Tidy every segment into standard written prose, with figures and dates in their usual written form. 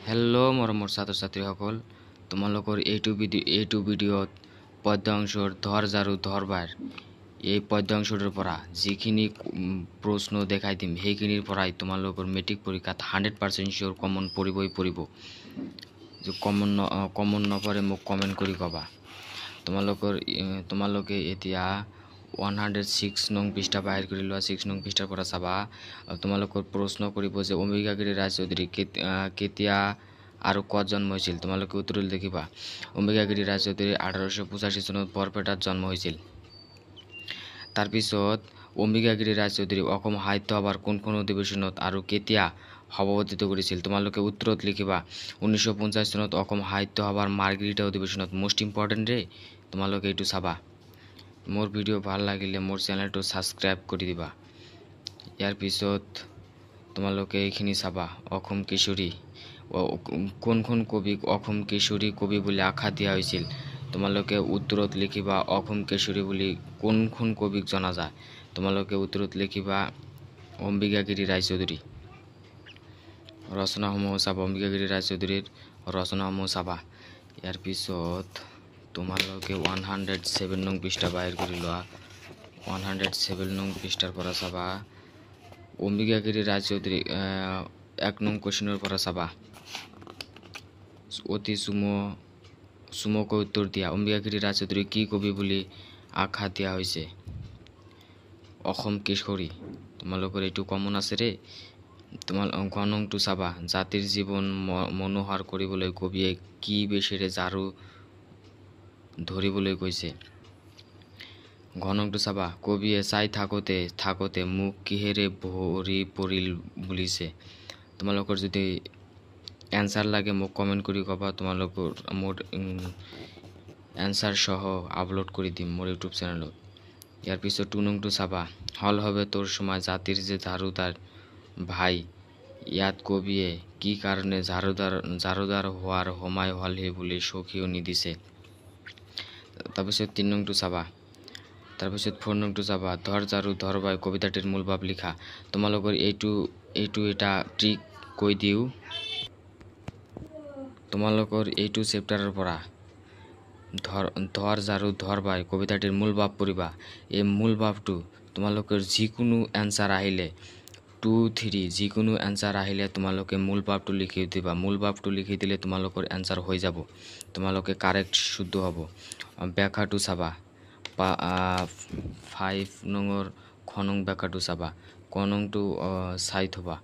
Hello' মৰমৰ ছাত্ৰ ছাত্ৰীসকল, তোমালোকৰ এইটো ভিডিঅ'ত পদ্যাংশৰ ধৰ জাৰু ধৰবাৰ এই পদ্যাংশটোৰ পৰা যিখিনি প্ৰশ্ন দেখাই দিম সেইখিনিৰ পৰাই তোমালোকৰ মেট্ৰিক পৰীক্ষাত 100% চিয়ৰ কমন পৰিব। কমন নপৰে মোক কমেণ্ট কৰি ক'বা। তোমালোকে এতিয়া 106 নং পৃষ্ঠা বাহিৰ কৰি লোৱা। 6 নং পৃষ্ঠাৰ পৰা চাবা। তোমালোকৰ প্ৰশ্ন কৰিব যে অম্বিকাগিৰি ৰায়চৌধুৰী কেতিয়া আৰু ক'ত জন্ম হৈছিল। তোমালোকে উত্তৰ লিখিবা। অম্বিকাগিৰি ৰায়চৌধুৰী 1885 চনত বৰপেটাত জন্ম হৈছিল। তাৰপিছত অম্বিকাগিৰি ৰায়চৌধুৰী অসম সাহিত্য সভাৰ কোনখন অধিৱেশনত আৰু কেতিয়া সভাপতিত্ব কৰিছিল। তোমালোকে উত্তৰত লিখিবা 1950 চনত অসম সাহিত্য সভাৰ মাৰ্ঘেৰিটা অধিৱেশনত। মোষ্ট ইম্পৰ্টেণ্ট ৰে, তোমালোকে এইটো চাবা। মোৰ ভিডিঅ' ভাল লাগিলে মোৰ চেনেলটো ছাবস্ক্ৰাইব কৰি দিবা। ইয়াৰ পিছত তোমালোকে এইখিনি চাবা। অসম কেশৰী কোনখন কবিক অসম কেশৰী কবি বুলি আখ্যা দিয়া হৈছিল। তোমালোকে উত্তৰত লিখিবা অসম কেশৰী বুলি কোনখন কবিক জনা যায়। তোমালোকে উত্তৰত লিখিবা অম্বিকাগিৰি ৰায়চৌধুৰী। ৰচনাসমূহ চাবা। অম্বিকাগিৰি ৰায়চৌধুৰীৰ ৰচনাসমূহ চাবা। ইয়াৰ পিছত তোমালোকে 107 নং পৃষ্ঠা বাহিৰ কৰি লোৱা। 107 নং পৃষ্ঠাৰ পৰা চাবা। অম্বিকাগিৰি ৰায়চৌধুৰী 1 নং কুৱেশ্যনৰ পৰা চাবা। অতি চমুকৈ উত্তৰ দিয়া। অম্বিকাগিৰি ৰায়চৌধুৰী কি কবি বুলি আখ্যা দিয়া হৈছে। অসম কেশৰী। তোমালোকৰ এইটো কমন আছে ৰে। ঘ নংটো চাবা। জাতিৰ জীৱন মনোহাৰ কৰিবলৈ কবিয়ে কি বেশেৰে ঝাৰু ধৰিবলৈ কৈছে। ঘ নংটো চাবা। কবিয়ে চাই থাকোতে মুখ কিহেৰে ভৰি পৰিল বুলিছে। তোমালোকৰ যদি এনচাৰ লাগে মোক কমেণ্ট কৰি ক'বা। তোমালোকৰ মোৰ এনচাৰ সহ আপলোড কৰি দিম মোৰ ইউটিউব চেনেলত। ইয়াৰ পিছত 2 নংটো চাবা। হল হবে তোৰ সময় জাতিৰ যে ঝাৰুদাৰ ভাই। ইয়াত কবিয়ে কি কাৰণে ঝাৰুদাৰ হোৱাৰ সময় হ'লহি বুলি সখিয়নি দিছে। তাৰপিছত 3 নংটো চাবা। তাৰপিছত 4 নংটো চাবা। ধৰ জাৰু ধৰ বাই কবিতাটিৰ মূল ভাৱ লিখা। তোমালোকৰ এইটো এটা ট্ৰিক কৈ দিওঁ। তোমালোকৰ এইটো চেপ্টাৰৰ পৰা ধৰ জাৰু ধৰ বাই কবিতাটিৰ মূল ভাৱ পঢ়িবা। এই মূল ভাৱটো তোমালোকৰ যিকোনো এনচাৰ আহিলে 2, 3 যিকোনো এনচাৰ আহিলে তোমালোকে মূল ভাৱটো লিখি দিবা। মূল ভাৱটো লিখি দিলে তোমালোকৰ এনচাৰ হৈ যাব। তোমালোকে কাৰেক্ট শুদ্ধ হ'ব। ব্যাখ্যাটো চাবা। 5 নঙৰ খ নং ব্যাখ্যাটো চাবা। ক নংটো চাই থবা।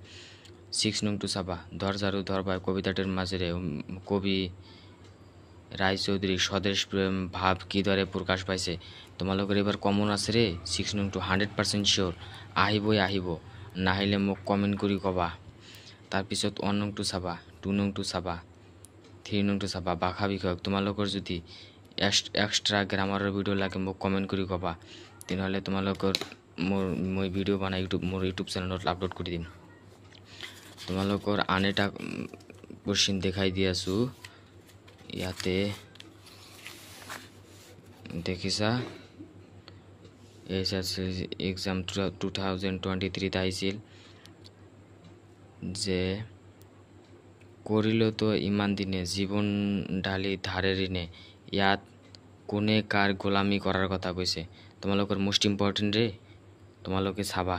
6 নংটো চাবা। ধৰ জাৰু ধৰ বাই কবিতাটিৰ মাজেৰে কবি ৰায়চৌধুৰী স্বদেশ প্ৰেম ভাৱ কিদৰে প্ৰকাশ পাইছে। তোমালোকৰ এইবাৰ কমন আছে ৰে। 6 নংটো 100% চিয়ৰ আহিব। নাহিলে মোক কমেণ্ট কৰি ক'বা। তাৰপিছত 1 নংটো চাবা। 2 নংটো চাবা। 3 নংটো চাবা। ভাষা বিষয়ক তোমালোকৰ যদি এক্সট্ৰা গ্ৰামাৰৰ ভিডিঅ' লাগে মোক কমেণ্ট কৰি ক'বা। তেনেহ'লে তোমালোকৰ মই ভিডিঅ' বনাই মোৰ ইউটিউব চেনেলত আপলোড কৰি দিম। তোমালোকৰ আন এটা কুৱেশ্যন দেখাই দি আছোঁ। ইয়াতে দেখিছা SSLC এক্সাম 2023 আহিছিল যে কৰিলো তো ইমান দিনে জীৱন ঢালি ধাৰে ঋণে। ইয়াত কোনে কাৰ গোলামী কৰাৰ কথা কৈছে। তোমালোকৰ মোষ্ট ইম্পৰ্টেণ্ট ৰে, তোমালোকে চাবা।